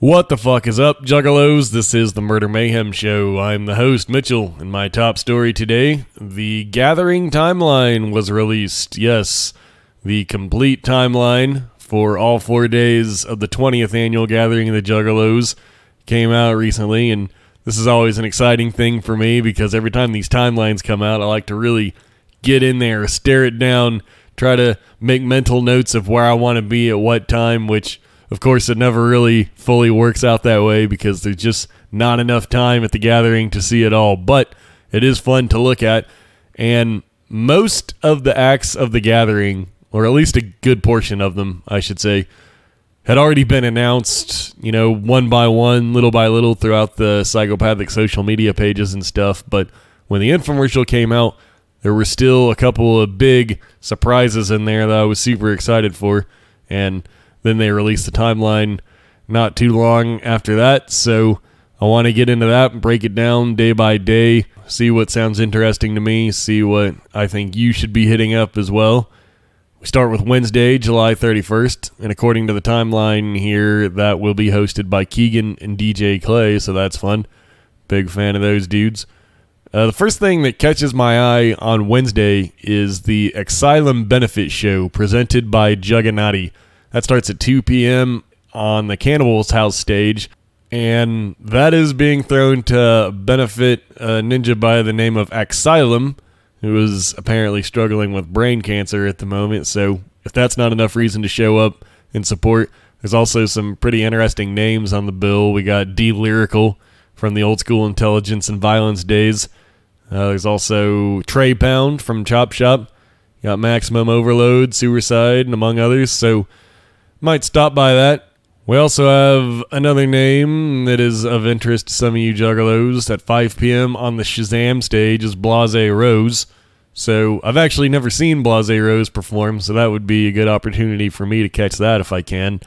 What the fuck is up, Juggalos? This is the Murder Mayhem Show. I'm the host, Mitchell, and my top story today, the Gathering timeline was released. Yes, the complete timeline for all 4 days of the 20th annual Gathering of the Juggalos came out recently, and this is always an exciting thing for me because every time these timelines come out, I like to really get in there, stare it down, try to make mental notes of where I want to be at what time, which of course, it never really fully works out that way because there's just not enough time at the Gathering to see it all. But it is fun to look at. And most of the acts of the Gathering, or at least a good portion of them, I should say, had already been announced, one by one, little by little throughout the psychopathic social media pages and stuff. But when the infomercial came out, there were still a couple of big surprises in there that I was super excited for. And then they released the timeline not too long after that, so I want to get into that and break it down day by day, see what sounds interesting to me, see what I think you should be hitting up as well. We start with Wednesday, July 31st, and according to the timeline here, that will be hosted by Keegan and DJ Clay, so that's fun. Big fan of those dudes. The first thing that catches my eye on Wednesday is the Asylum Benefit Show presented by Jugganati. That starts at 2 p.m. on the Cannibal's House stage, and that is being thrown to benefit a ninja by the name of Asylum, who is apparently struggling with brain cancer at the moment, so if that's not enough reason to show up and support, there's also some pretty interesting names on the bill. We got D Lyrical from the old school intelligence and violence days. There's also Trey Pound from Chop Shop. You got Maximum Overload, Suicide, and among others, so might stop by that. We also have another name that is of interest to some of you juggalos. At 5 p.m. on the Shazam stage is Blase Rose. So I've actually never seen Blase Rose perform, so that would be a good opportunity for me to catch that if I can.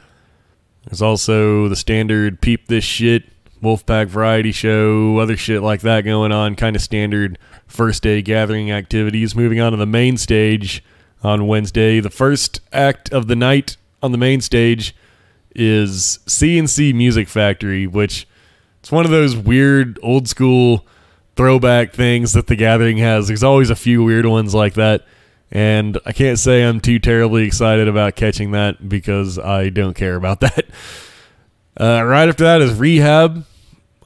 There's also the standard Peep This Shit, Wolfpack Variety Show, other shit like that going on, kind of standard first day Gathering activities. Moving on to the main stage on Wednesday, the first act of the night on the main stage is C&C Music Factory, which it's one of those weird old school throwback things that the Gathering has. There's always a few weird ones like that, and I can't say I'm too terribly excited about catching that because I don't care about that. Right after that is Rehab.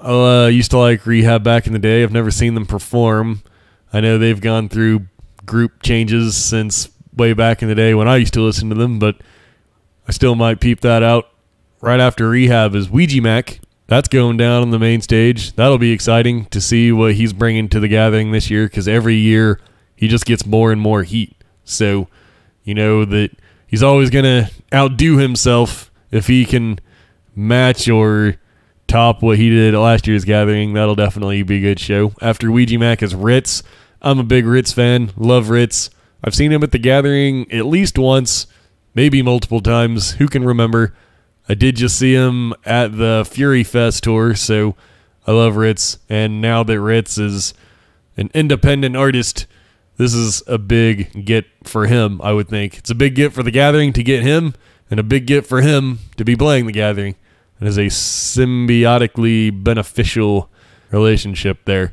I used to like Rehab back in the day. I've never seen them perform. I know they've gone through group changes since way back in the day when I used to listen to them, but I still might peep that out. Right after Rehab is Ouija Mac. That's going down on the main stage. That'll be exciting to see what he's bringing to the Gathering this year, because every year he just gets more and more heat. So, you know that he's always going to outdo himself. If he can match or top what he did at last year's Gathering, that'll definitely be a good show. After Ouija Mac is Ritz. I'm a big Ritz fan. Love Ritz. I've seen him at the Gathering at least once, maybe multiple times. Who can remember? I did just see him at the Fury Fest tour, so I love Ritz. And now that Ritz is an independent artist, this is a big get for him, I would think. It's a big get for the Gathering to get him, and a big get for him to be playing the Gathering. It is a symbiotically beneficial relationship there.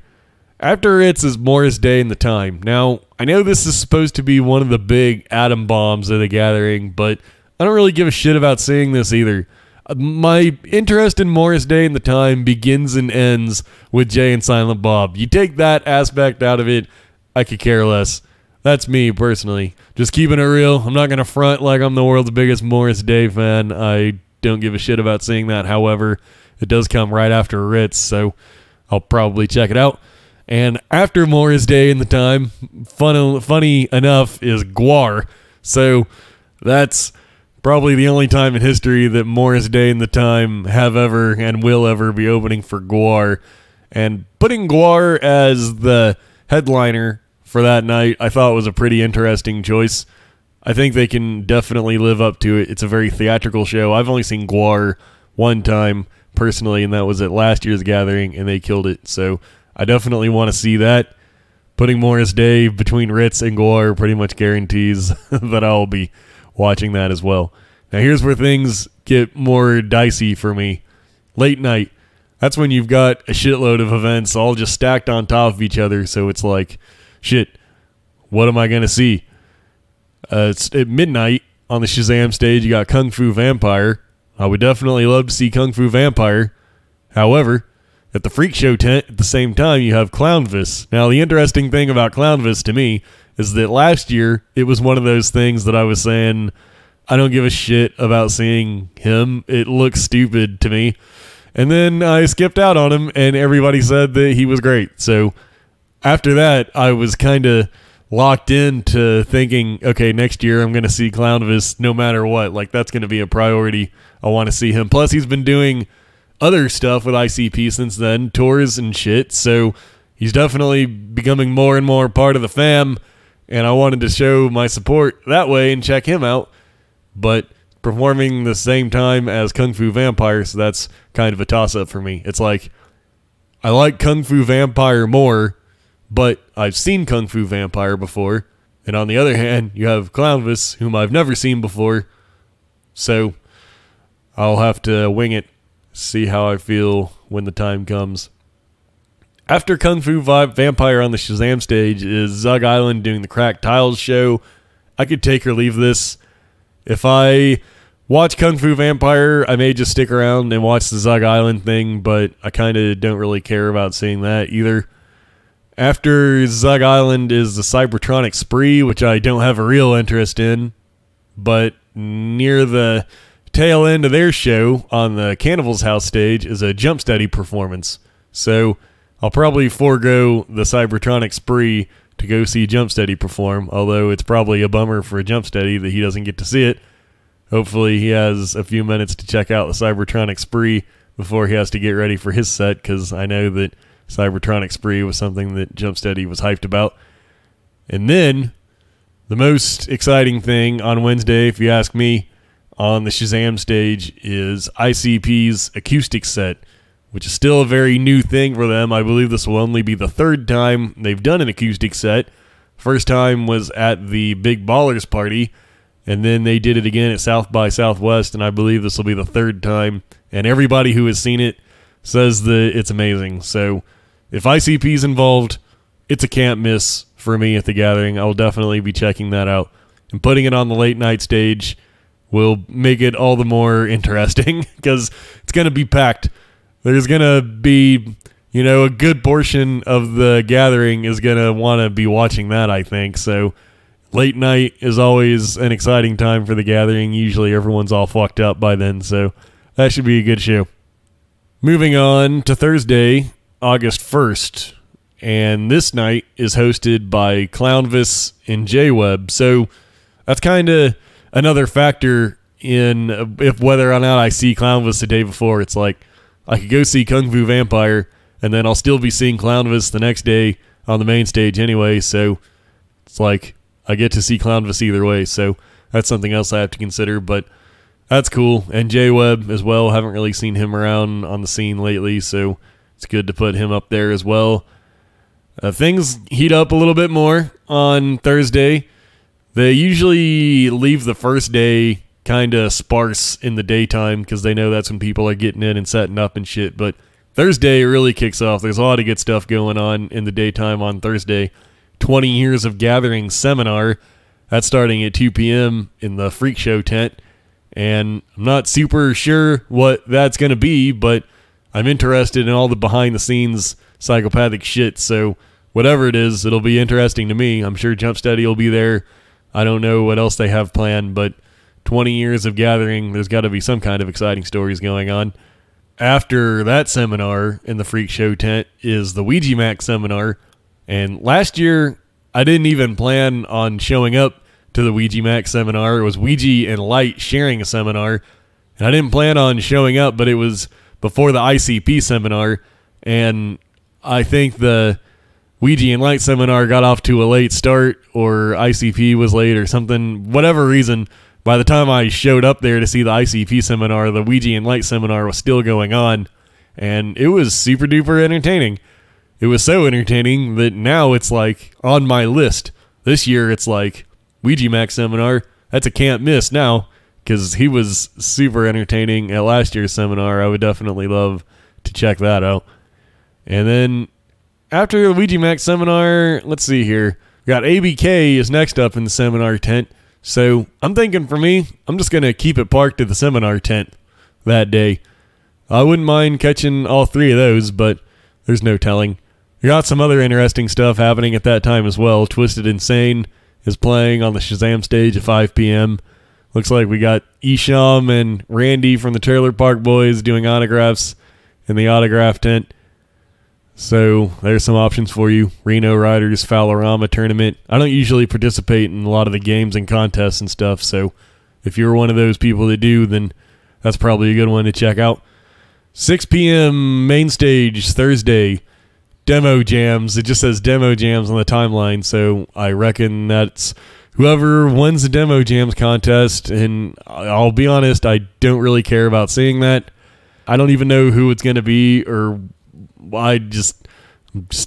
After Ritz is Morris Day and the Time. Now, I know this is supposed to be one of the big atom bombs of the Gathering, but I don't really give a shit about seeing this either. My interest in Morris Day and the Time begins and ends with Jay and Silent Bob. You take that aspect out of it, I could care less. That's me, personally. Just keeping it real. I'm not going to front like I'm the world's biggest Morris Day fan. I don't give a shit about seeing that. However, it does come right after Ritz, so I'll probably check it out. And after Morris Day and the Time, funny enough, is Guar. So that's probably the only time in history that Morris Day and the Time have ever and will ever be opening for Guar. And putting Guar as the headliner for that night, I thought was a pretty interesting choice. I think they can definitely live up to it. It's a very theatrical show. I've only seen Guar one time personally, and that was at last year's Gathering, and they killed it. So I definitely want to see that. Putting Morris Day between Ritz and Guar pretty much guarantees that I'll be watching that as well. Now here's where things get more dicey for me. late night. That's when you've got a shitload of events all just stacked on top of each other. So it's like, shit, what am I going to see? It's at midnight on the Shazam stage. You got Kung Fu Vampire. I would definitely love to see Kung Fu Vampire. However, at the Freak Show tent at the same time, you have Clownvis. Now, the interesting thing about Clownvis to me is that last year, it was one of those things that I was saying, I don't give a shit about seeing him. It looks stupid to me. And then I skipped out on him, and everybody said that he was great. So after that, I was kind of locked into thinking, okay, next year I'm going to see Clownvis no matter what. Like, that's going to be a priority. I want to see him. Plus, he's been doing other stuff with ICP since then, tours and shit. So he's definitely becoming more and more part of the fam, and I wanted to show my support that way and check him out. But performing the same time as Kung Fu Vampire, so that's kind of a toss-up for me. It's like, I like Kung Fu Vampire more, but I've seen Kung Fu Vampire before. And on the other hand, you have Clownvis, whom I've never seen before. So I'll have to wing it, see how I feel when the time comes. After Kung Fu Vampire on the Shazam stage is Zug Island doing the Cracked Tiles show. I could take or leave this. If I watch Kung Fu Vampire, I may just stick around and watch the Zug Island thing, but I kind of don't really care about seeing that either. After Zug Island is the Cybertronic Spree, which I don't have a real interest in, but near the tail end of their show on the Carnival's House stage is a Jump Steady performance. So I'll probably forego the Cybertronic Spree to go see Jump Steady perform, although it's probably a bummer for Jump Steady that he doesn't get to see it. Hopefully he has a few minutes to check out the Cybertronic Spree before he has to get ready for his set, because I know that Cybertronic Spree was something that Jump Steady was hyped about. And then, the most exciting thing on Wednesday, if you ask me, on the Shazam stage is ICP's acoustic set, which is still a very new thing for them. I believe this will only be the third time they've done an acoustic set. First time was at the Big Ballers party, and then they did it again at South by Southwest, and I believe this will be the third time. And everybody who has seen it says that it's amazing. So if ICP's involved, it's a can't miss for me at the Gathering. I will definitely be checking that out. And putting it on the late night stage will make it all the more interesting, because it's going to be packed. There's going to be, you know, a good portion of the Gathering is going to want to be watching that, I think. So late night is always an exciting time for the Gathering. Usually everyone's all fucked up by then, so that should be a good show. Moving on to Thursday, August 1st, and this night is hosted by Clownvis and J-Web. So that's kind of another factor in if whether or not I see Clownvis the day before. It's like, I could go see Kung Fu Vampire, and then I'll still be seeing Clownvis the next day on the main stage anyway, so it's like, I get to see Clownvis either way, so that's something else I have to consider, but that's cool. And J-Web as well, haven't really seen him around on the scene lately, so it's good to put him up there as well. Things heat up a little bit more on Thursday. They usually leave the first day kind of sparse in the daytime, because they know that's when people are getting in and setting up and shit. But Thursday really kicks off. There's a lot of good stuff going on in the daytime on Thursday. 20 Years of Gathering seminar. That's starting at 2 p.m. in the Freak Show tent. And I'm not super sure what that's going to be, but I'm interested in all the behind-the-scenes psychopathic shit. So whatever it is, it'll be interesting to me. I'm sure Jump Steady will be there. I don't know what else they have planned, but 20 Years of Gathering, there's got to be some kind of exciting stories going on. After that seminar in the Freak Show tent is the Ouija Mac seminar. And last year, I didn't even plan on showing up to the Ouija Mac seminar. It was Ouija and Light sharing a seminar. And I didn't plan on showing up, but it was before the ICP seminar. And I think the Ouija and Light seminar got off to a late start, or ICP was late or something. Whatever reason, by the time I showed up there to see the ICP seminar, the Ouija and Light seminar was still going on. And it was super duper entertaining. It was so entertaining that now it's like on my list. This year it's like Ouija Mac seminar, that's a can't miss now, because he was super entertaining at last year's seminar. I would definitely love to check that out. And then after the Ouija Max seminar, let's see here. We got ABK is next up in the seminar tent. So I'm thinking for me, I'm just going to keep it parked at the seminar tent that day. I wouldn't mind catching all three of those, but there's no telling. We got some other interesting stuff happening at that time as well. Twisted Insane is playing on the Shazam stage at 5 p.m. Looks like we got Isham and Randy from the Trailer Park Boys doing autographs in the autograph tent. So there's some options for you. Reno Riders Fowlerama tournament. I don't usually participate in a lot of the games and contests and stuff, so if you're one of those people that do, then that's probably a good one to check out. 6 p.m. main stage Thursday. Demo jams. It just says demo jams on the timeline, so I reckon that's whoever wins the demo jams contest. And I'll be honest, I don't really care about seeing that. I don't even know who it's going to be, or I'm just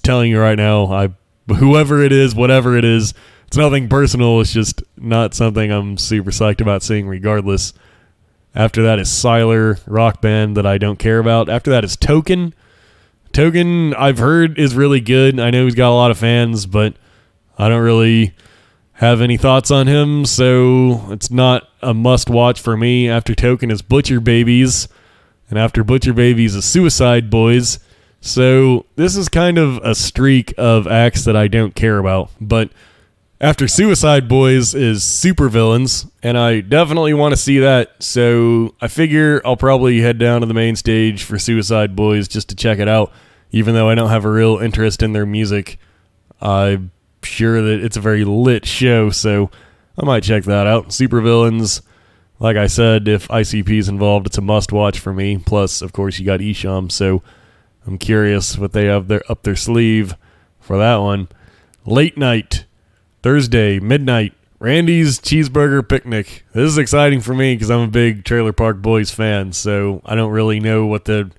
telling you right now, whoever it is, whatever it is, it's nothing personal. It's just not something I'm super psyched about seeing regardless. After that is Siler, rock band that I don't care about. After that is Token. Token, I've heard, is really good. I know he's got a lot of fans, but I don't really have any thoughts on him, so it's not a must-watch for me. After Token is Butcher Babies, and after Butcher Babies is Suicide Boys. So this is kind of a streak of acts that I don't care about, but after Suicide Boys is Supervillains, and I definitely want to see that, so I figure I'll probably head down to the main stage for Suicide Boys just to check it out, even though I don't have a real interest in their music. I'm sure that it's a very lit show, so I might check that out. Supervillains, like I said, if ICP is involved, it's a must-watch for me. Plus, of course, you got Isham, so I'm curious what they have up their sleeve for that one. Late night. Thursday, midnight, Randy's Cheeseburger Picnic. This is exciting for me because I'm a big Trailer Park Boys fan, so I don't really know what the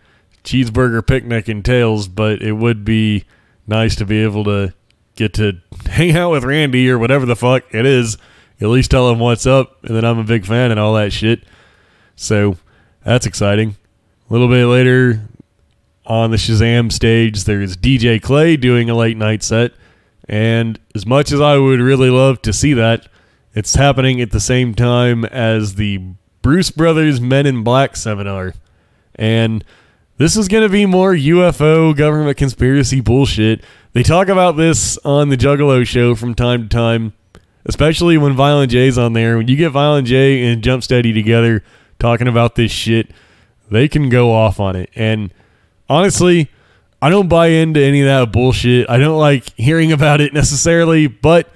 Cheeseburger Picnic entails, but it would be nice to be able to get to hang out with Randy or whatever the fuck it is, at least tell him what's up, and that I'm a big fan and all that shit. So that's exciting. A little bit later on the Shazam stage, there's DJ Clay doing a late night set. And as much as I would really love to see that, it's happening at the same time as the Bruce Brothers Men in Black seminar. And this is going to be more UFO government conspiracy bullshit. They talk about this on the Juggalo show from time to time, especially when Violent J's on there. When you get Violent J and Jump Steady together talking about this shit, they can go off on it. And honestly, I don't buy into any of that bullshit. I don't like hearing about it necessarily, but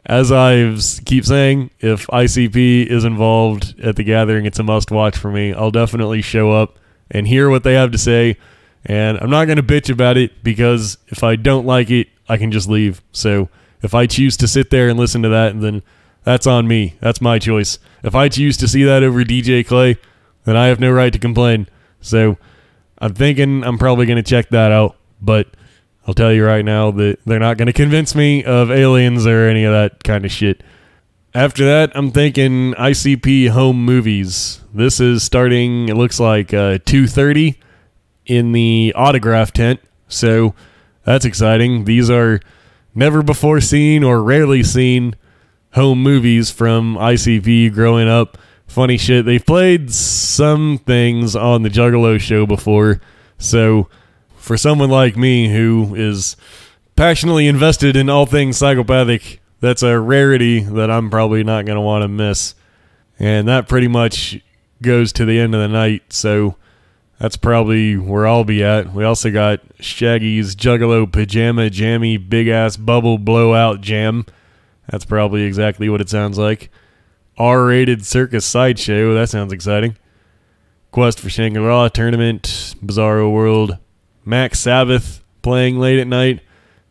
as I keep saying, if ICP is involved at the gathering, it's a must-watch for me. I'll definitely show up and hear what they have to say, and I'm not going to bitch about it because if I don't like it, I can just leave. So if I choose to sit there and listen to that, then that's on me. That's my choice. If I choose to see that over DJ Clay, then I have no right to complain. So I'm thinking I'm probably going to check that out, but I'll tell you right now that they're not going to convince me of aliens or any of that kind of shit. After that, I'm thinking ICP home movies. This is starting, it looks like 2:30 in the autograph tent, so that's exciting. These are never before seen or rarely seen home movies from ICP growing up. Funny shit, they've played some things on the Juggalo show before, so for someone like me who is passionately invested in all things psychopathic, that's a rarity that I'm probably not going to want to miss. And that pretty much goes to the end of the night, so that's probably where I'll be at. We also got Shaggy's Juggalo Pajama Jammy Big Ass Bubble Blowout Jam. That's probably exactly what it sounds like. R-rated circus sideshow. That sounds exciting. Quest for Shangri-La tournament. Bizarro World. Max Sabbath playing late at night.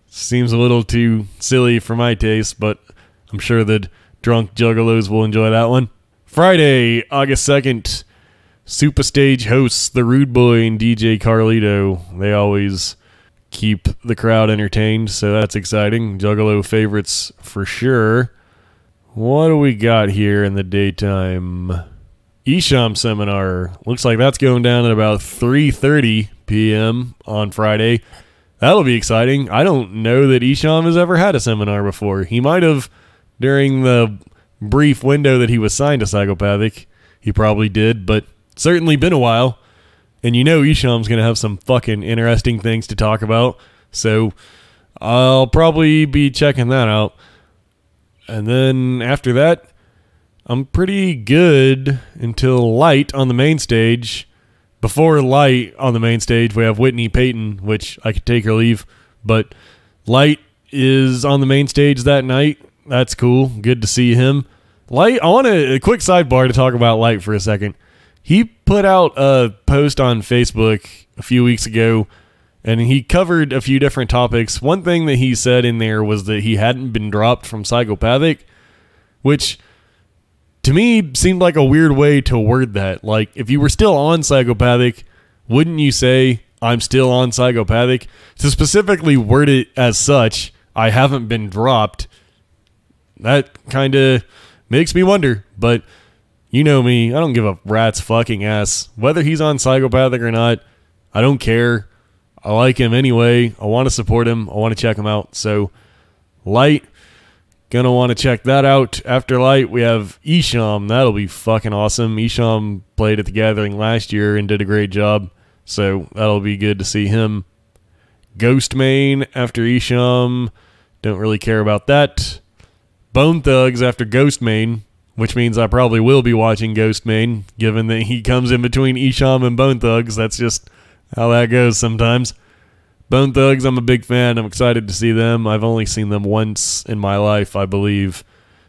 Seems a little too silly for my taste, but I'm sure that drunk juggalos will enjoy that one. Friday, August 2nd. Soopa Stage hosts The Rude Boy and DJ Carlito. They always keep the crowd entertained, so that's exciting. Juggalo favorites for sure. What do we got here in the daytime? Isham seminar. Looks like that's going down at about 3:30 p.m. on Friday. That'll be exciting. I don't know that Isham has ever had a seminar before. He might have during the brief window that he was signed to Psychopathic. He probably did, but certainly been a while. And you know Isham's going to have some fucking interesting things to talk about. So I'll probably be checking that out. And then after that, I'm pretty good until Light on the main stage. Before Light on the main stage, we have Whitney Payton, which I could take or leave. But Light is on the main stage that night. That's cool. Good to see him. Light, I want a quick sidebar to talk about Light for a second. He put out a post on Facebook a few weeks ago, and he covered a few different topics. One thing that he said in there was that he hadn't been dropped from Psychopathic, which to me seemed like a weird way to word that. Like, if you were still on Psychopathic, wouldn't you say, I'm still on Psychopathic? To specifically word it as such, I haven't been dropped, that kind of makes me wonder. But you know me, I don't give a rat's fucking ass. Whether he's on Psychopathic or not, I don't care. I like him anyway. I want to support him. I want to check him out. So, Light, gonna want to check that out. After Light, we have Isham. That'll be fucking awesome. Isham played at the Gathering last year and did a great job. So, that'll be good to see him. Ghostmain after Isham. Don't really care about that. Bone Thugs after Ghostmain, which means I probably will be watching Ghostmain, given that he comes in between Isham and Bone Thugs. That's just how that goes sometimes. Bone Thugs, I'm a big fan. I'm excited to see them. I've only seen them once in my life, I believe.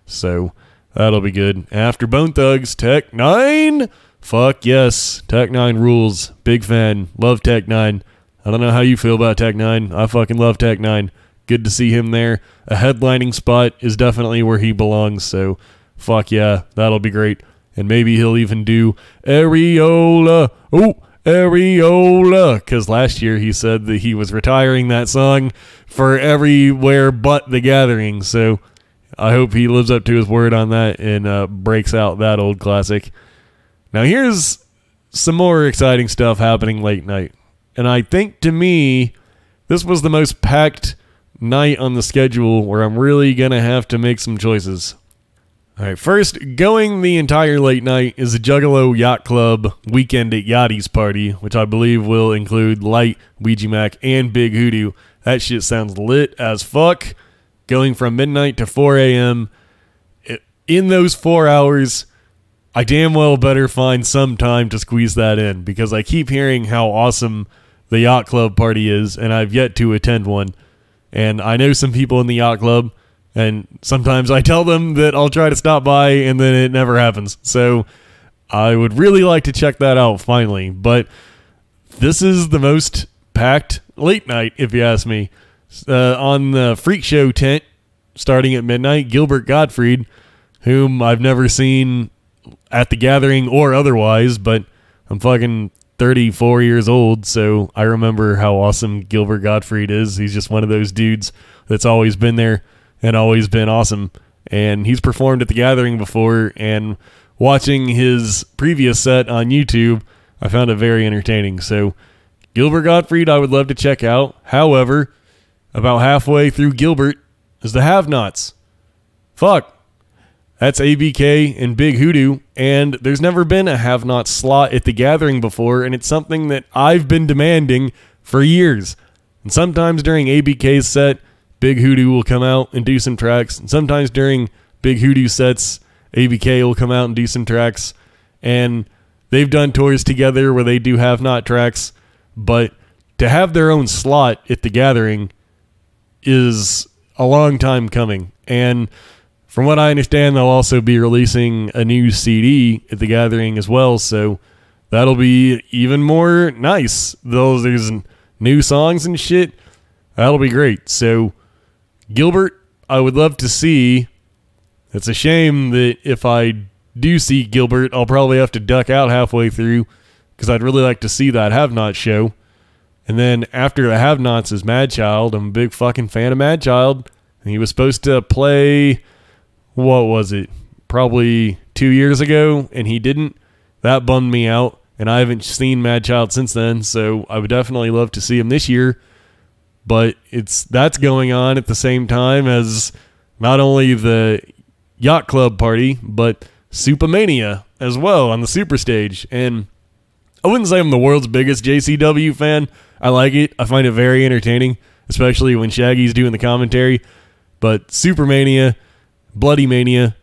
So, that'll be good. After Bone Thugs, Tech 9. Fuck yes. Tech 9 rules. Big fan. Love Tech 9. I don't know how you feel about Tech 9. I fucking love Tech 9. Good to see him there. A headlining spot is definitely where he belongs, so fuck yeah, that'll be great. And maybe he'll even do Areola. Oh, Areola. Because last year he said that he was retiring that song for everywhere but the Gathering. So I hope he lives up to his word on that and breaks out that old classic. Now here's some more exciting stuff happening late night. And I think to me, this was the most packed night on the schedule where I'm really going to have to make some choices. Alright, first, going the entire late night is the Juggalo Yacht Club Weekend at Yachty's party, which I believe will include Light, Ouija Mac, and Big Hoodoo. That shit sounds lit as fuck. Going from midnight to 4 a.m. In those 4 hours, I damn well better find some time to squeeze that in, because I keep hearing how awesome the Yacht Club party is, and I've yet to attend one. And I know some people in the Yacht Club, and sometimes I tell them that I'll try to stop by, and then it never happens. So I would really like to check that out finally. But this is the most packed late night, if you ask me. On the Freak Show tent, starting at midnight, Gilbert Gottfried, whom I've never seen at the Gathering or otherwise, but I'm fucking 34 years old, so I remember how awesome Gilbert Gottfried is. He's just one of those dudes that's always been there and always been awesome. And he's performed at the Gathering before, and watching his previous set on YouTube, I found it very entertaining. So Gilbert Gottfried I would love to check out. However, about halfway through Gilbert is the Have-Nots. Fuck. That's ABK and Big Hoodoo, and there's never been a Have-Not slot at the Gathering before, and it's something that I've been demanding for years. And sometimes during ABK's set, Big Hoodoo will come out and do some tracks, and sometimes during Big Hoodoo sets, ABK will come out and do some tracks, and they've done tours together where they do Have-Not tracks, but to have their own slot at the Gathering is a long time coming, and from what I understand, they'll also be releasing a new CD at the Gathering as well, so that'll be even more nice. There's new songs and shit. That'll be great. So, Gilbert, I would love to see. It's a shame that if I do see Gilbert, I'll probably have to duck out halfway through, because I'd really like to see that Have-Not show. And then after the Have-Nots is Madchild. I'm a big fucking fan of Madchild. And he was supposed to play, what was it, probably 2 years ago, and he didn't. that bummed me out, and I haven't seen Mad Child since then, so I would definitely love to see him this year. But that's going on at the same time as not only the Yacht Club party, but Soopa Mania as well on the Super Stage. And I wouldn't say I'm the world's biggest JCW fan. I like it. I find it very entertaining, especially when Shaggy's doing the commentary. But Super Mania, Bloody Mania,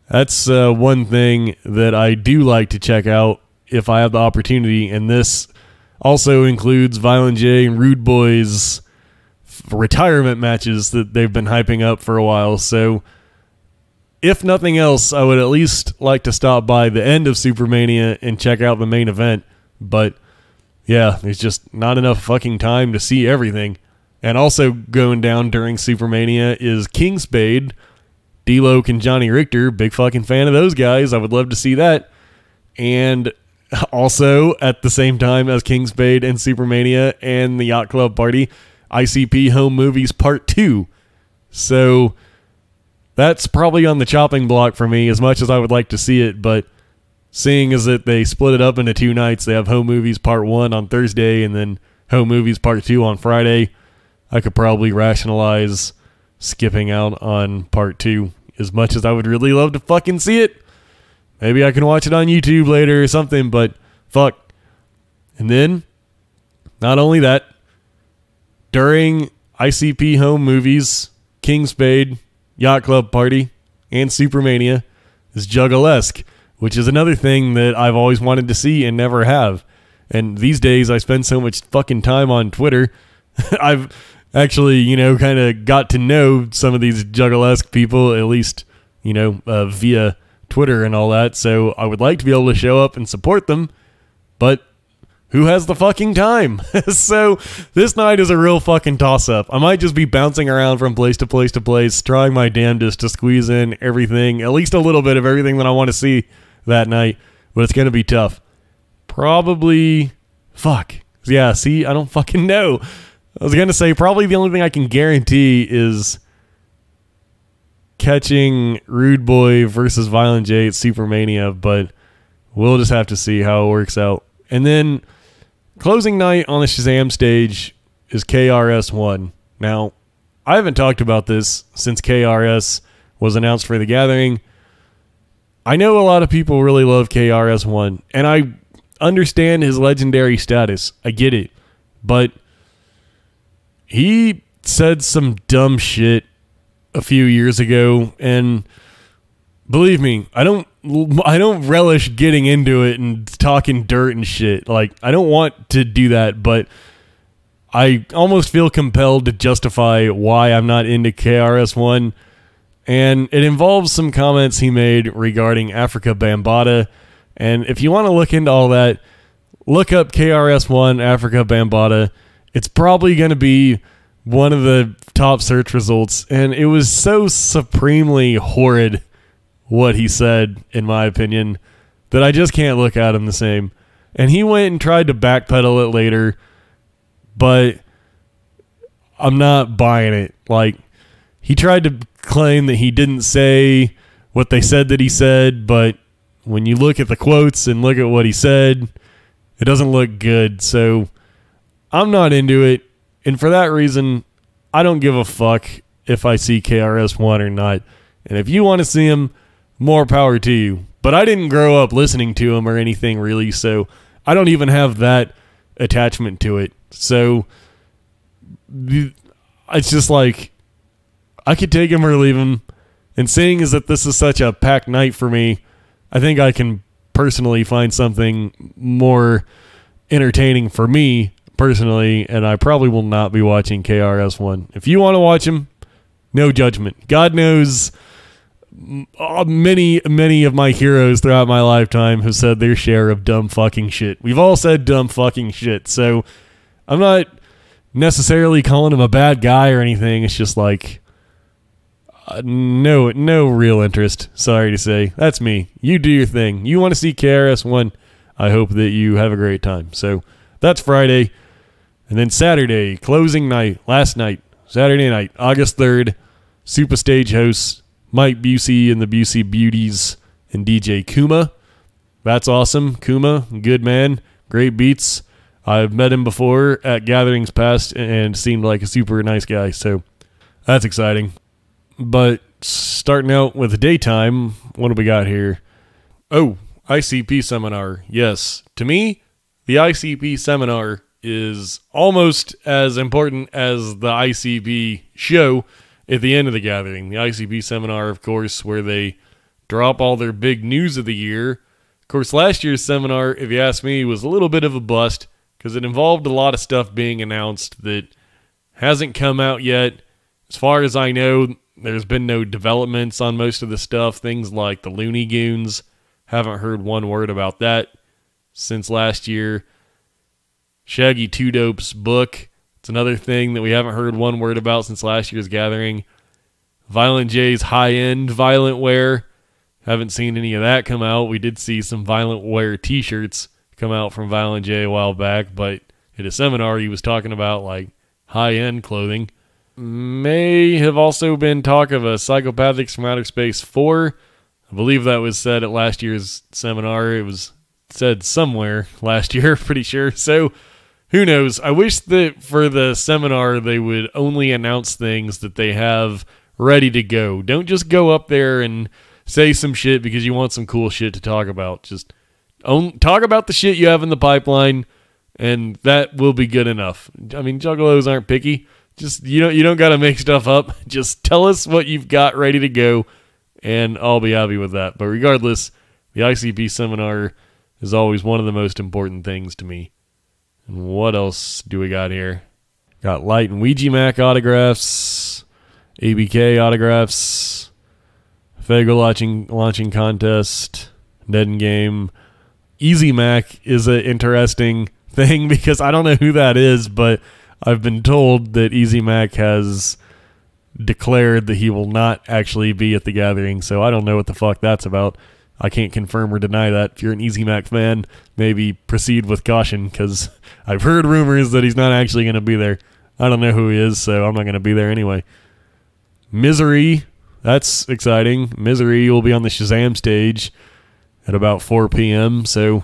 that's one thing that I do like to check out if I have the opportunity. And this also includes Violent J and Rude Boy's retirement matches that they've been hyping up for a while. So if nothing else, I would at least like to stop by the end of Super Mania and check out the main event. But yeah, there's just not enough fucking time to see everything. And also going down during Super Mania is King Spade, D-Loc, and Johnny Richter. Big fucking fan of those guys. I would love to see that. And also at the same time as King Spade and Super Mania and the Yacht Club party, ICP Home Movies Part 2. So that's probably on the chopping block for me as much as I would like to see it. But seeing as that they split it up into 2 nights, they have Home Movies Part 1 on Thursday and then Home Movies Part 2 on Friday, I could probably rationalize skipping out on Part 2 as much as I would really love to fucking see it. Maybe I can watch it on YouTube later or something, but fuck. And then, not only that, during ICP Home Movies, King Spade, Yacht Club Party, and Supermania is Juggalesque, which is another thing that I've always wanted to see and never have. And these days I spend so much fucking time on Twitter. I've actually, kind of got to know some of these Juggalesque people, at least, via Twitter and all that. So I would like to be able to show up and support them, but who has the fucking time? So this night is a real fucking toss-up. I might just be bouncing around from place to place to place, trying my damnedest to squeeze in everything, at least a little bit of everything that I want to see that night, but it's going to be tough. Probably, fuck. Yeah, see, I don't fucking know. I was going to say probably the only thing I can guarantee is catching Rude Boy versus Violent J at Supermania, but we'll just have to see how it works out. And then closing night on the Shazam stage is KRS-One. Now, I haven't talked about this since KRS was announced for The Gathering. I know a lot of people really love KRS-One, and I understand his legendary status. I get it. But he said some dumb shit a few years ago, and believe me, I don't relish getting into it and talking dirt and shit. Like, I don't want to do that, but I almost feel compelled to justify why I'm not into KRS-One. And it involves some comments he made regarding Africa Bambaataa. And if you want to look into all that, look up KRS-One Africa Bambaataa. It's probably going to be one of the top search results. And it was so supremely horrid what he said, in my opinion, that I just can't look at him the same. And he went and tried to backpedal it later, but I'm not buying it. Like, he tried to claim that he didn't say what they said that he said, but when you look at the quotes and look at what he said, it doesn't look good. So I'm not into it. And for that reason, I don't give a fuck if I see KRS-One or not. And if you want to see him, more power to you. But I didn't grow up listening to him or anything really, so I don't even have that attachment to it. So it's just like, I could take him or leave him. And seeing as that this is such a packed night for me, I think I can personally find something more entertaining for me personally, and I probably will not be watching KRS-One. If you want to watch him, no judgment. God knows many of my heroes throughout my lifetime have said their share of dumb fucking shit. We've all said dumb fucking shit, so I'm not necessarily calling him a bad guy or anything. It's just like, no real interest. Sorry to say. That's me. You do your thing. You want to see KRS-One, I hope that you have a great time. So that's Friday. And then Saturday, closing night, last night, Saturday night, August 3rd, Super Stage hosts Mike Busey and the Busey Beauties and DJ Kuma. that's awesome. Kuma, good man, great beats. I've met him before at gatherings past and seemed like a super nice guy, so that's exciting. But starting out with the daytime, what do we got here? Oh, ICP seminar. Yes, to me, the ICP seminar is almost as important as the ICP show at the end of the gathering. The ICP seminar, of course, where they drop all their big news of the year. Of course, last year's seminar, if you ask me, was a little bit of a bust because it involved a lot of stuff being announced that hasn't come out yet. As far as I know, there's been no developments on most of the stuff. Things like the Looney Goons, haven't heard one word about that since last year. Shaggy Two Dope's book, it's another thing that we haven't heard one word about since last year's gathering. Violent J's high-end Violent Wear, haven't seen any of that come out. We did see some Violent Wear t-shirts come out from Violent J a while back, but at a seminar he was talking about like high-end clothing. May have also been talk of a Psychopathics from Outer Space 4. I believe that was said at last year's seminar. It was said somewhere last year, pretty sure. So who knows? I wish that for the seminar they would only announce things that they have ready to go. Don't just go up there and say some shit because you want some cool shit to talk about. Just talk about the shit you have in the pipeline, and that will be good enough. I mean, juggalos aren't picky. Just you don't got to make stuff up. Just tell us what you've got ready to go, and I'll be happy with that. But regardless, the ICP seminar is always one of the most important things to me. And what else do we got here? Got Light and Ouija Mac autographs, ABK autographs, Fego launching contest, Dead Game. Easy Mac is an interesting thing because I don't know who that is, but I've been told that Easy Mac has declared that he will not actually be at the gathering, so I don't know what the fuck that's about. I can't confirm or deny that. If you're an Easy Mac fan, maybe proceed with caution, because I've heard rumors that he's not actually going to be there. I don't know who he is, so I'm not going to be there anyway. Misery, that's exciting. Misery will be on the Shazam stage at about 4 p.m., so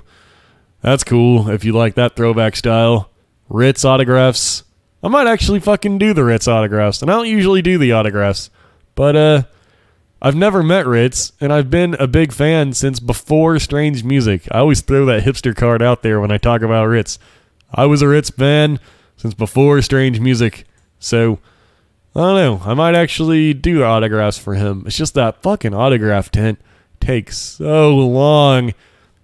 that's cool if you like that throwback style. Ritz autographs. I might actually fucking do the Ritz autographs, and I don't usually do the autographs, but I've never met Ritz, and I've been a big fan since before Strange Music. I always throw that hipster card out there when I talk about Ritz. I was a Ritz fan since before Strange Music, so I don't know. I might actually do autographs for him. It's just that fucking autograph tent takes so long.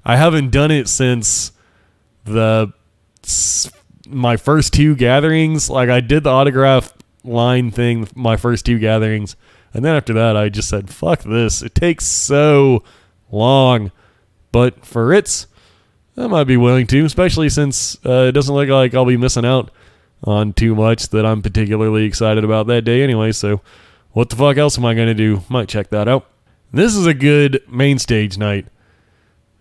I haven't done it since my first two gatherings. Like, I did the autograph line thing my first two gatherings, and then after that I just said fuck this, it takes so long. But for Ritz, I might be willing to, especially since it doesn't look like I'll be missing out on too much that I'm particularly excited about that day anyway, so what the fuck else am I going to do? Might check that out. This is a good main stage night.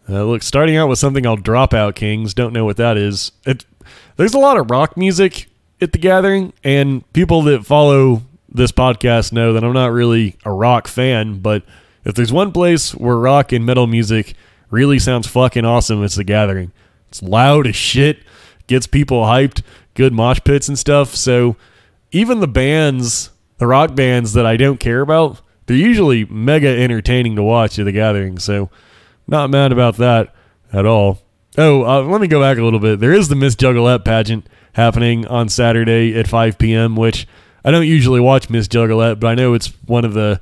Look, starting out with something called Dropout Kings. Don't know what that is. There's a lot of rock music at the gathering, and people that follow this podcast know that I'm not really a rock fan, but if there's one place where rock and metal music really sounds fucking awesome, it's the gathering. It's loud as shit, gets people hyped, good mosh pits and stuff, so even the rock bands that I don't care about, they're usually mega entertaining to watch at the gathering, so not mad about that at all. Oh, let me go back a little bit. There is the Miss Juggalette pageant happening on Saturday at 5 p.m., which I don't usually watch Miss Juggalette, but I know it's one of the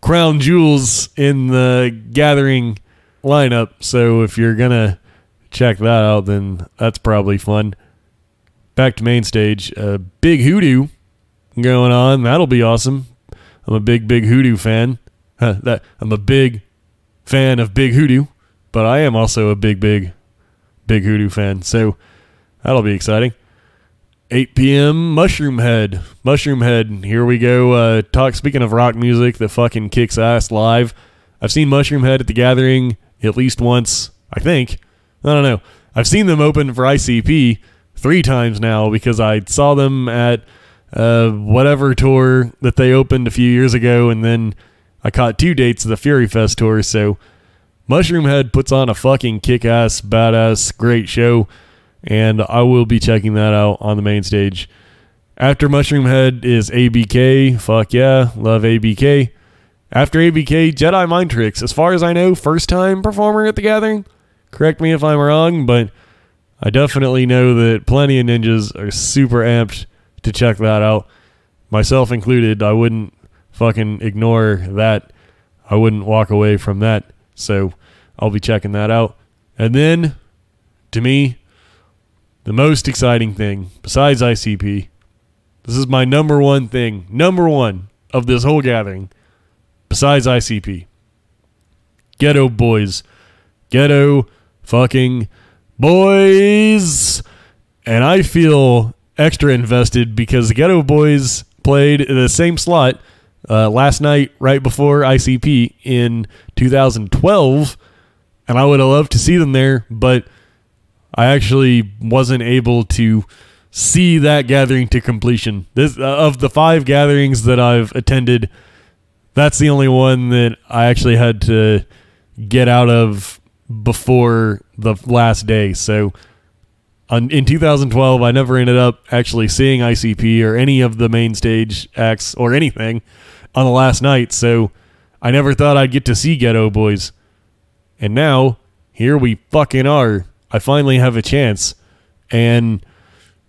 crown jewels in the gathering lineup, so if you're going to check that out, then that's probably fun. Back to main stage. Big Hoodoo going on. That'll be awesome. I'm a big Hoodoo fan. I'm a big fan of Big Hoodoo, but I am also a big Hoodoo fan, so that'll be exciting. 8 p.m. Mushroom Head. Here we go. Speaking of rock music that fucking kicks ass live, I've seen Mushroom Head at the gathering at least once, I think. I don't know. I've seen them open for ICP 3 times now because I saw them at whatever tour that they opened a few years ago, and then I caught 2 dates of the Fury Fest tour, so Mushroom Head puts on a fucking kick-ass, badass, great show, and I will be checking that out on the main stage. After Mushroom Head is ABK. Fuck yeah, love ABK. After ABK, Jedi Mind Tricks. As far as I know, first time performer at the Gathering. Correct me if I'm wrong, but I definitely know that plenty of ninjas are super amped to check that out. Myself included, I wouldn't fucking ignore that. I wouldn't walk away from that. So I'll be checking that out. And then, to me, the most exciting thing, besides ICP, this is my number one thing, number one of this whole gathering, besides ICP. Ghetto Boys. Ghetto fucking Boys. And I feel extra invested because the Ghetto Boys played in the same slot last night right before ICP in 2012. And I would have loved to see them there, but I actually wasn't able to see that gathering to completion. This of the 5 gatherings that I've attended, that's the only one that I actually had to get out of before the last day. So in 2012, I never ended up actually seeing ICP or any of the main stage acts or anything on the last night. So I never thought I'd get to see Ghetto Boys. And now, here we fucking are. I finally have a chance. And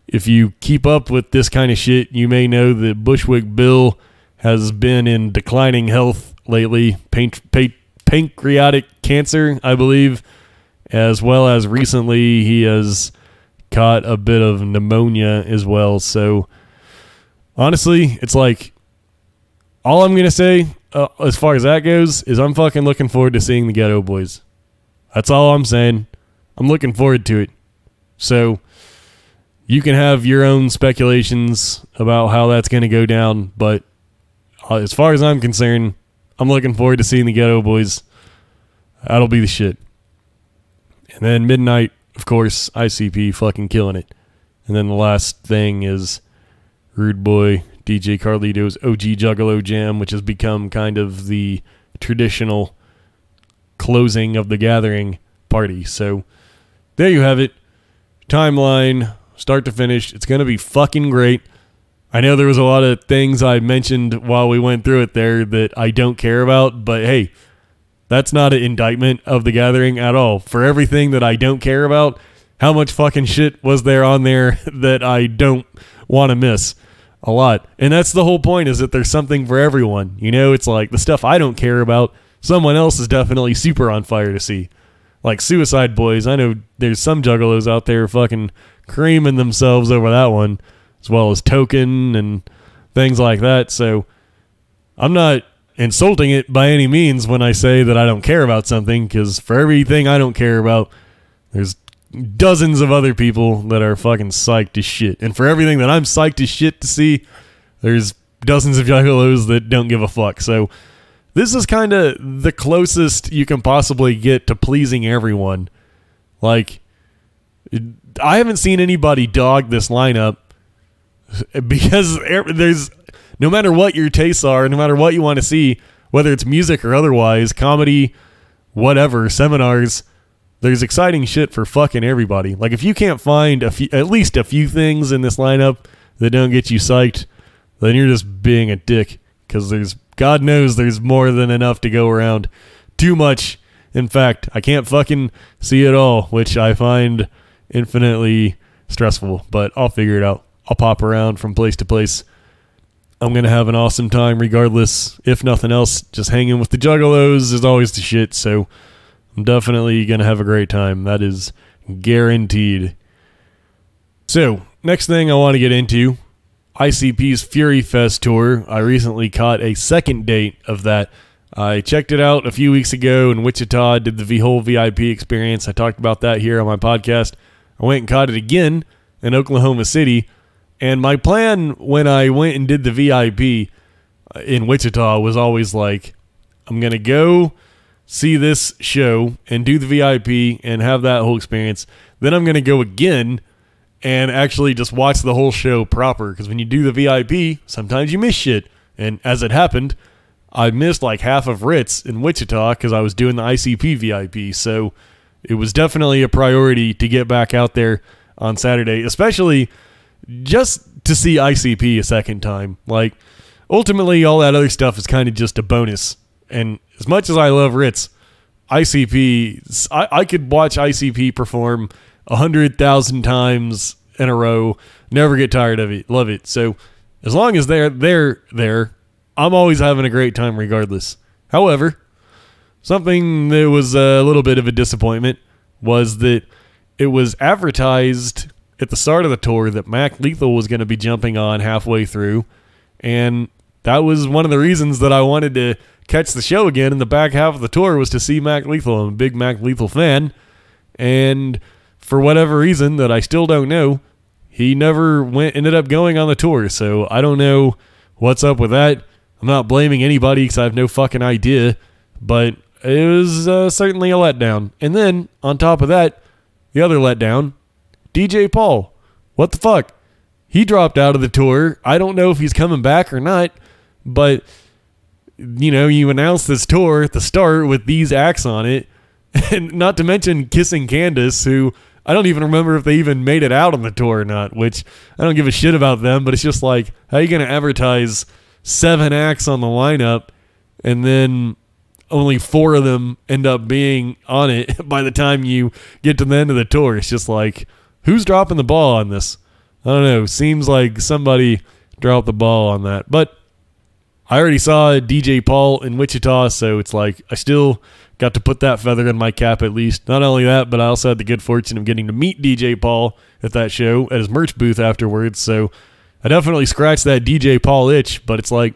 if you keep up with this kind of shit, you may know that Bushwick Bill has been in declining health lately. Pancreatic cancer, I believe, as well as recently he has caught a bit of pneumonia as well. So, honestly, it's like, all I'm going to say, as far as that goes, is I'm fucking looking forward to seeing the Ghetto Boys. That's all I'm saying. I'm looking forward to it. So, you can have your own speculations about how that's going to go down, but as far as I'm concerned, I'm looking forward to seeing the Ghetto Boys. That'll be the shit. And then midnight, of course, ICP fucking killing it. And then the last thing is Rude Boy, DJ Carlito's OG Juggalo Jam, which has become kind of the traditional closing of the gathering party. So there you have it. Timeline, start to finish. It's going to be fucking great. I know there was a lot of things I mentioned while we went through it there that I don't care about, but hey, that's not an indictment of the gathering at all. For everything that I don't care about, how much fucking shit was there on there that I don't want to miss? A lot. And that's the whole point, is that there's something for everyone. You know, it's like the stuff I don't care about, someone else is definitely super on fire to see. Like Suicide Boys, I know there's some juggalos out there fucking creaming themselves over that one, as well as Token and things like that. So I'm not insulting it by any means when I say that I don't care about something, because for everything I don't care about, there's dozens of other people that are fucking psyched as shit. And for everything that I'm psyched as shit to see, there's dozens of juggalos that don't give a fuck. So this is kind of the closest you can possibly get to pleasing everyone. Like, I haven't seen anybody dog this lineup, because there's, no matter what your tastes are, no matter what you want to see, whether it's music or otherwise, comedy, whatever, seminars, there's exciting shit for fucking everybody. Like, if you can't find at least a few things in this lineup that don't get you psyched, then you're just being a dick, because God knows there's more than enough to go around. Too much. In fact, I can't fucking see it all, which I find infinitely stressful, but I'll figure it out. I'll pop around from place to place. I'm going to have an awesome time regardless. If nothing else, just hanging with the juggalos is always the shit, so I'm definitely going to have a great time. That is guaranteed. So, next thing I want to get into, ICP's Fury Fest tour. I recently caught a second date of that. I checked it out a few weeks ago in Wichita, did the whole VIP experience. I talked about that here on my podcast. I went and caught it again in Oklahoma City. And my plan when I went and did the VIP in Wichita was always like, I'm going to go see this show and do the VIP and have that whole experience. Then I'm going to go again and actually just watch the whole show proper. Because when you do the VIP, sometimes you miss shit. And as it happened, I missed like half of Ritz in Wichita because I was doing the ICP VIP. So it was definitely a priority to get back out there on Saturday, especially just to see ICP a second time. Like, ultimately, all that other stuff is kind of just a bonus. And as much as I love Ritz, ICP, I could watch ICP perform 100,000 times in a row, never get tired of it, love it. So as long as they're there, I'm always having a great time regardless. However, something that was a little bit of a disappointment was that it was advertised at the start of the tour that Mac Lethal was going to be jumping on halfway through, and that was one of the reasons that I wanted to catch the show again in the back half of the tour, was to see Mac Lethal. I'm a big Mac Lethal fan, and for whatever reason that I still don't know, he never ended up going on the tour. So I don't know what's up with that. I'm not blaming anybody because I have no fucking idea, but it was certainly a letdown. And then on top of that, the other letdown, DJ Paul. What the fuck? He dropped out of the tour. I don't know if he's coming back or not, but you know, you announce this tour at the start with these acts on it, and not to mention Kissing Candace, who I don't even remember if they even made it out on the tour or not, which I don't give a shit about them, but it's just like, how are you going to advertise 7 acts on the lineup and then only 4 of them end up being on it by the time you get to the end of the tour? It's just like, who's dropping the ball on this? I don't know. Seems like somebody dropped the ball on that. But I already saw DJ Paul in Wichita, so it's like I still got to put that feather in my cap at least. Not only that, but I also had the good fortune of getting to meet DJ Paul at that show at his merch booth afterwards. So I definitely scratched that DJ Paul itch, but it's like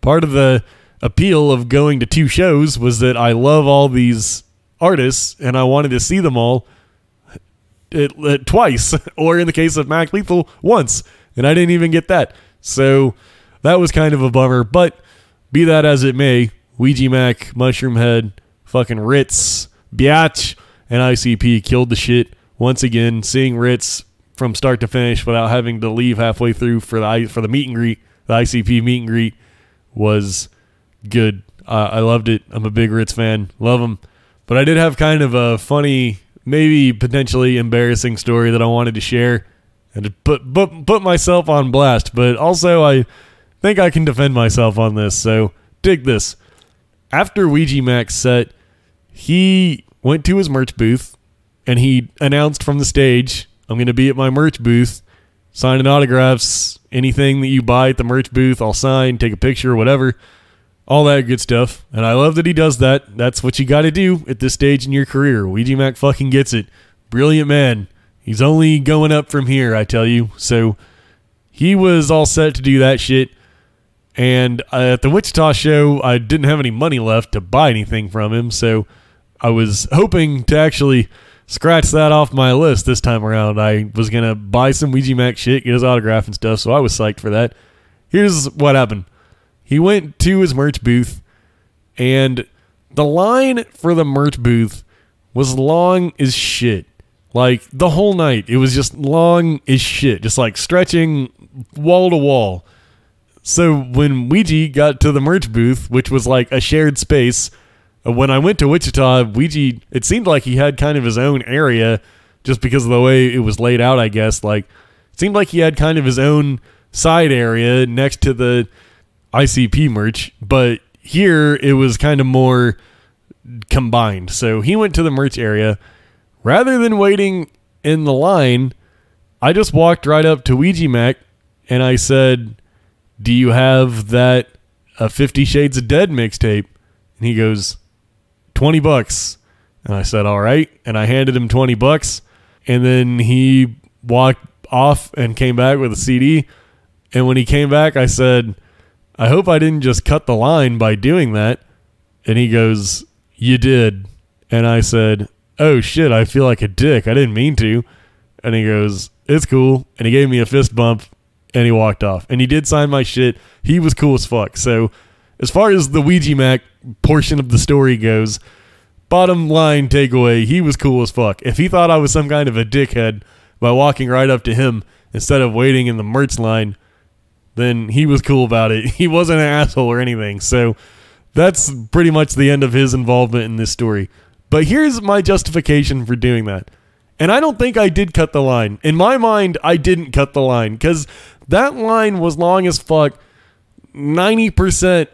part of the appeal of going to 2 shows was that I love all these artists and I wanted to see them all twice, or in the case of Mac Lethal, once, and I didn't even get that. So that was kind of a bummer, but be that as it may, Ouija Mac, Mushroom Head, fucking Ritz, Biatch, and ICP killed the shit once again. Seeing Ritz from start to finish without having to leave halfway through for the meet and greet, the ICP meet and greet, was good. I loved it. I'm a big Ritz fan. Love him. But I did have kind of a funny, maybe potentially embarrassing story that I wanted to share and to put myself on blast. But also I think I can defend myself on this, so dig this. After Ouija Mac's set, he went to his merch booth and he announced from the stage, I'm going to be at my merch booth, signing autographs, anything that you buy at the merch booth, I'll sign, take a picture, whatever, all that good stuff. And I love that he does that. That's what you got to do at this stage in your career. Ouija Mac fucking gets it. Brilliant man. He's only going up from here, I tell you. So he was all set to do that shit. And at the Wichita show, I didn't have any money left to buy anything from him, so I was hoping to actually scratch that off my list this time around. I was going to buy some Ouija Mac shit, get his autograph and stuff, so I was psyched for that. Here's what happened. He went to his merch booth, and the line for the merch booth was long as shit. Like, the whole night, it was just long as shit, just like stretching wall to wall. So when Ouija got to the merch booth, which was like a shared space, when I went to Wichita, Ouija, it seemed like he had kind of his own area just because of the way it was laid out, I guess. Like, it seemed like he had kind of his own side area next to the ICP merch, but here it was kind of more combined. So he went to the merch area. Rather than waiting in the line, I just walked right up to Ouija Mac and I said, do you have that 50 Shades of Dead mixtape? And he goes, $20. And I said, all right. And I handed him $20. And then he walked off and came back with a CD. And when he came back, I said, I hope I didn't just cut the line by doing that. And he goes, you did. And I said, oh shit, I feel like a dick. I didn't mean to. And he goes, it's cool. And he gave me a fist bump. And he walked off. And he did sign my shit. He was cool as fuck. So as far as the Ouija Mac portion of the story goes, bottom line takeaway, he was cool as fuck. If he thought I was some kind of a dickhead by walking right up to him instead of waiting in the merch line, then he was cool about it. He wasn't an asshole or anything. So That's pretty much the end of his involvement in this story. But here's my justification for doing that. And I don't think I did cut the line. In my mind, I didn't cut the line because that line was long as fuck. 90%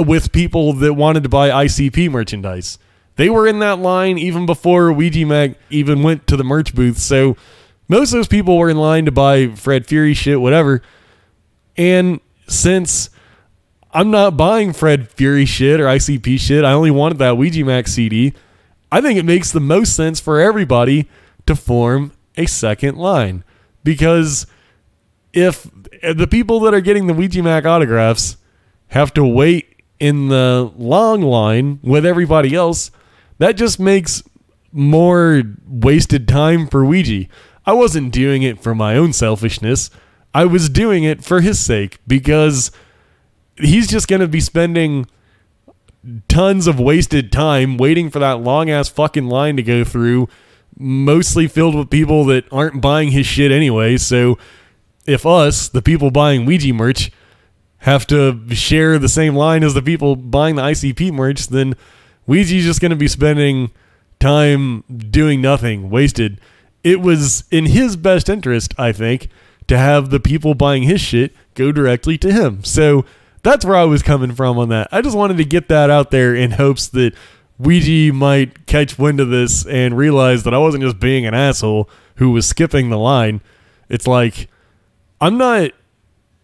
with people that wanted to buy ICP merchandise. They were in that line even before Ouija Mac even went to the merch booth. So most of those people were in line to buy Fred Fury shit, whatever. And since I'm not buying Fred Fury shit or ICP shit, I only wanted that Ouija Mac CD, I think it makes the most sense for everybody to form a second line. Because if the people that are getting the Ouija Mac autographs have to wait in the long line with everybody else, that just makes more wasted time for Ouija. I wasn't doing it for my own selfishness. I was doing it for his sake because he's just going to be spending tons of wasted time waiting for that long-ass fucking line to go through, mostly filled with people that aren't buying his shit anyway. So if us, the people buying Ouija merch, have to share the same line as the people buying the ICP merch, then Ouija's just going to be spending time doing nothing, wasted. It was in his best interest, I think, to have the people buying his shit go directly to him. So that's where I was coming from on that. I just wanted to get that out there in hopes that Ouija might catch wind of this and realize that I wasn't just being an asshole who was skipping the line. It's like, I'm not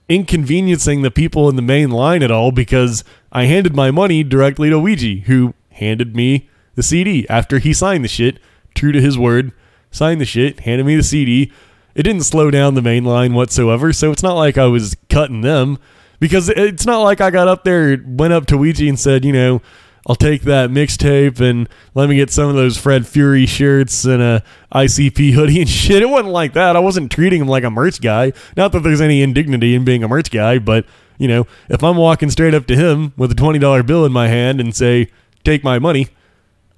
inconveniencing the people in the main line at all because I handed my money directly to Ouija, who handed me the CD after he signed the shit, true to his word, signed the shit, handed me the CD. It didn't slow down the main line whatsoever, so it's not like I was cutting them, because it's not like I got up there, went up to Ouija and said, you know, I'll take that mixtape and let me get some of those Fred Fury shirts and a ICP hoodie and shit. It wasn't like that. I wasn't treating him like a merch guy. Not that there's any indignity in being a merch guy, but, you know, if I'm walking straight up to him with a $20 bill in my hand and say, take my money,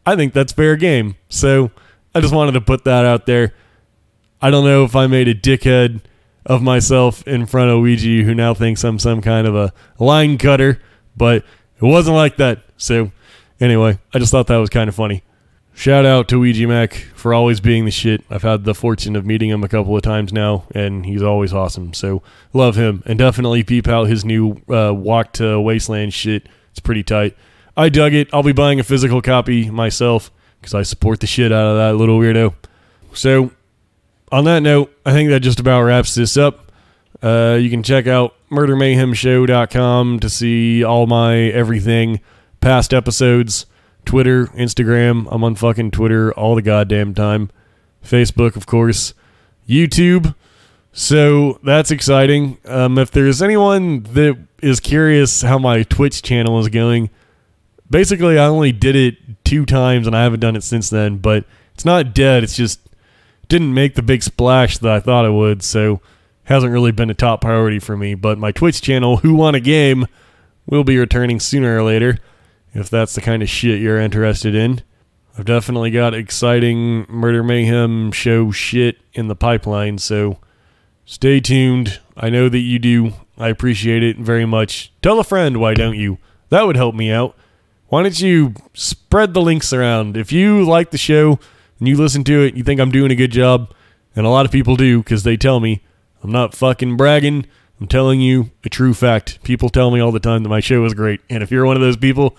I think that's fair game. So I just wanted to put that out there. I don't know if I made a dickhead of myself in front of Ouija, who now thinks I'm some kind of a line cutter, but it wasn't like that. So anyway, I just thought that was kind of funny. Shout out to Ouija Mac for always being the shit. I've had the fortune of meeting him a couple of times now, and he's always awesome. So love him, and definitely peep out his new Walk to Wasteland shit. It's pretty tight. I dug it. I'll be buying a physical copy myself because I support the shit out of that little weirdo. So on that note, I think that just about wraps this up. You can check out murdermayhemshow.com to see all my everything, past episodes, Twitter, Instagram. I'm on fucking Twitter all the goddamn time. Facebook, of course. YouTube. So that's exciting. If there's anyone that is curious how my Twitch channel is going, basically I only did it 2 times and I haven't done it since then, but it's not dead. It's just didn't make the big splash that I thought it would, so hasn't really been a top priority for me. But my Twitch channel, Who Won a Game, will be returning sooner or later, if that's the kind of shit you're interested in. I've definitely got exciting Murder Mayhem show shit in the pipeline, so stay tuned. I know that you do. I appreciate it very much. Tell a friend, why don't you? That would help me out. Why don't you spread the links around? If you like the show and you listen to it, you think I'm doing a good job, and a lot of people do because they tell me. I'm not fucking bragging. I'm telling you a true fact. People tell me all the time that my show is great, and if you're one of those people,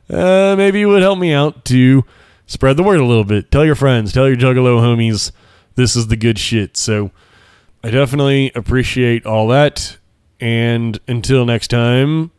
maybe it would help me out to spread the word a little bit. Tell your friends, tell your Juggalo homies, this is the good shit. So I definitely appreciate all that, and until next time,